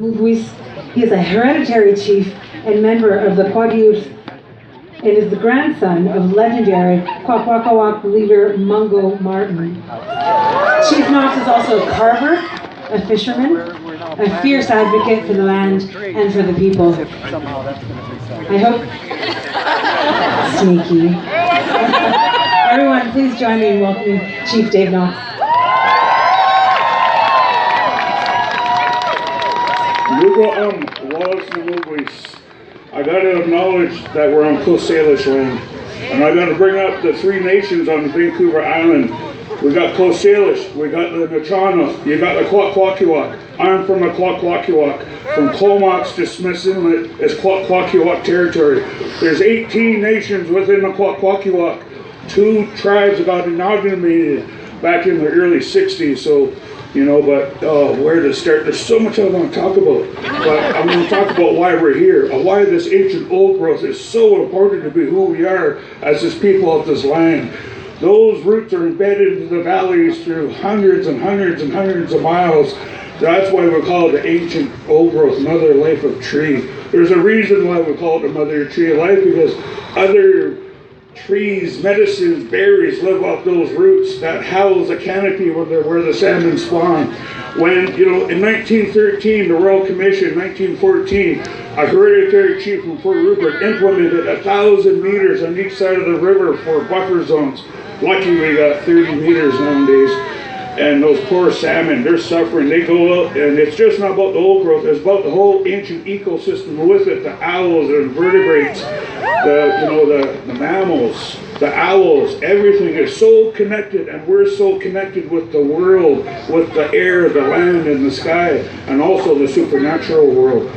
He is a hereditary chief and member of the Quagute and is the grandson of legendary Kwakwaka'wakw leader Mungo Martin. Chief Knox is also a carver, a fisherman, a fierce advocate for the land and for the people. I hope... Sneaky. Everyone, please join me in welcoming Chief Dave Knox. I got to acknowledge that we're on Coast Salish land, and I got to bring up the three nations on Vancouver Island. We got Coast Salish, we got the Nachano, you got the Kwakwaka'wakw. I'm from the Kwakwaka'wakw. From Comox to Smith's Inlet is Kwakwaka'wakw territory. There's 18 nations within the Kwakwaka'wakw. 2 tribes got inaugurated back in the early 60s, so where to start? There's so much I want to talk about, but I'm going to talk about why we're here, why this ancient old growth is so important to be who we are as this people of this land. Those roots are embedded into the valleys through hundreds and hundreds and hundreds of miles. That's why we call it the ancient old growth, mother life of tree. There's a reason why we call it the mother tree of life, because other trees, medicines, berries live off those roots that house a canopy where the salmon spawn. When, in 1913, the Royal Commission, 1914, a hereditary chief from Fort Rupert implemented 1,000 meters on each side of the river for buffer zones. Lucky we got 30 meters nowadays. And those poor salmon, they're suffering. They go out, and it's just not about the old growth. It's about the whole ancient ecosystem with it. The owls, the invertebrates, the mammals, the owls. Everything is so connected, and we're so connected with the world, with the air, the land, and the sky, and also the supernatural world.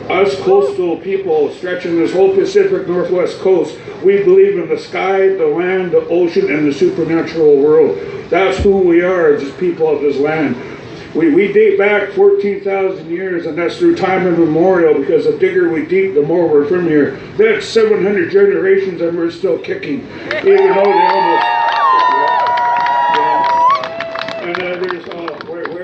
Us coastal people stretching this whole Pacific Northwest coast, we believe in the sky, the land, the ocean, and the supernatural world. That's who we are as people of this land. We date back 14,000 years, and that's through time immemorial, because the digger we deep, the more we're from here. That's 700 generations, and we're still kicking, even though they almost... And there's...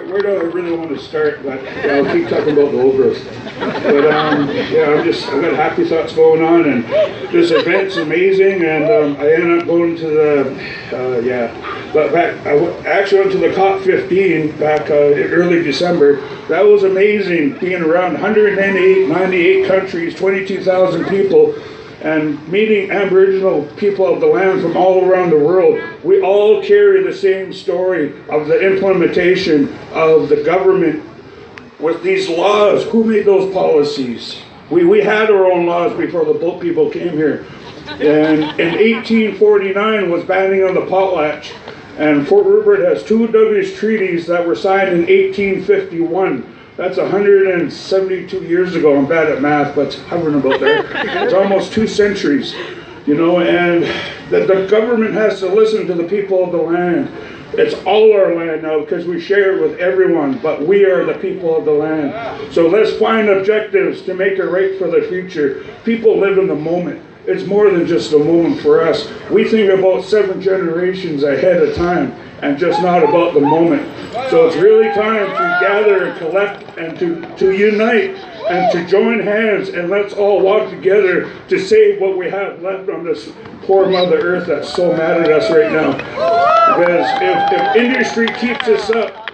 where do I really want to start? But I'll keep talking about the old growth. But I've got happy thoughts going on, and this event's amazing, and I ended up going to the, I actually went to the COP15 back in early December. That was amazing, being around 98 countries, 22,000 people, and meeting Aboriginal people of the land from all around the world. We all carry the same story of the implementation of the government with these laws. Who made those policies? We had our own laws before the boat people came here. And in 1849 was banning on the potlatch. And Fort Rupert has 2 Douglas treaties that were signed in 1851. That's 172 years ago. I'm bad at math, but it's hovering about there. It's almost 2 centuries, and the government has to listen to the people of the land. It's all our land now because we share it with everyone, but we are the people of the land. So let's find objectives to make it right for the future. People live in the moment. It's more than just a moment for us. We think about 7 generations ahead of time, and just not about the moment. So it's really time to gather and collect and to unite and to join hands, and let's all walk together to save what we have left on this poor Mother Earth that's so mad at us right now. Because if industry keeps us up,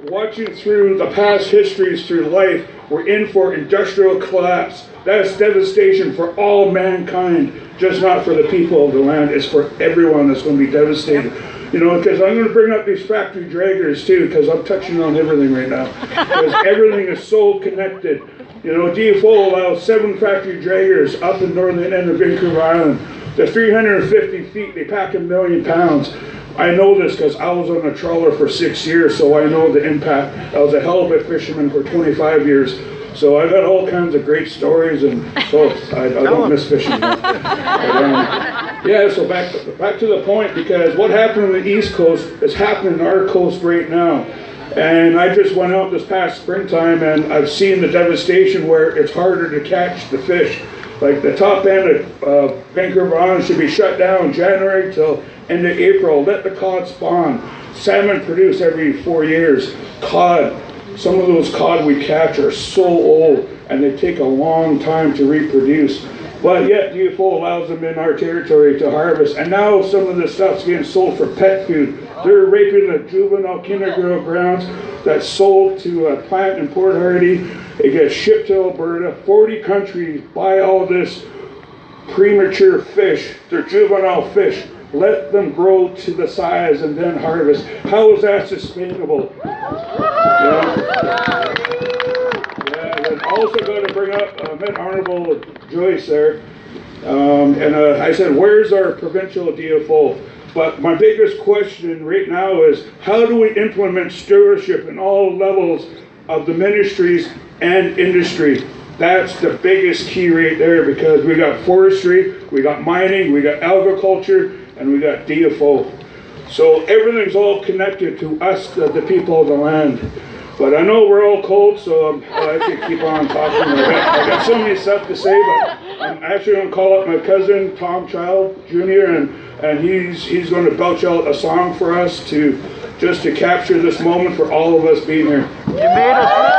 watching through the past histories through life, we're in for industrial collapse. That's devastation for all mankind, just not for the people of the land. It's for everyone that's going to be devastated. Because I'm going to bring up these factory draggers too, because I'm touching on everything right now. Because everything is so connected. DFO allows 7 factory draggers up in northern end of Vancouver Island. They're 350 feet, they pack 1 million pounds. I know this because I was on a trawler for 6 years, so I know the impact. I was a halibut fisherman for 25 years. So I got all kinds of great stories, and so I don't miss fishing. So back to the point, because what happened on the East Coast is happening on our coast right now. And I just went out this past springtime, and I've seen the devastation where it's harder to catch the fish. Like the top end of Vancouver Island should be shut down January till end of April. Let the cod spawn. Salmon produce every 4 years. Cod. some of those cod we catch are so old and they take a long time to reproduce. But yet DFO allows them in our territory to harvest. And now some of the stuff's getting sold for pet food. They're raping the juvenile kindergarten grounds that's sold to a plant in Port Hardy. It gets shipped to Alberta. 40 countries buy all this premature fish. They're juvenile fish. Let them grow to the size and then harvest. How is that sustainable? Yeah. And also got to bring up, I met Honorable Joyce there, and I said, where's our provincial DFO? But my biggest question right now is, how do we implement stewardship in all levels of the ministries and industry? That's the biggest key right there, because we got forestry, we got mining, we got agriculture, and we got DFO. So everything's all connected to us, the people of the land. But I know we're all cold, so I have to keep on talking. I got so many stuff to say, but I'm actually going to call up my cousin, Tom Child Jr., and he's going to belch out a song for us to just to capture this moment for all of us being here. You made us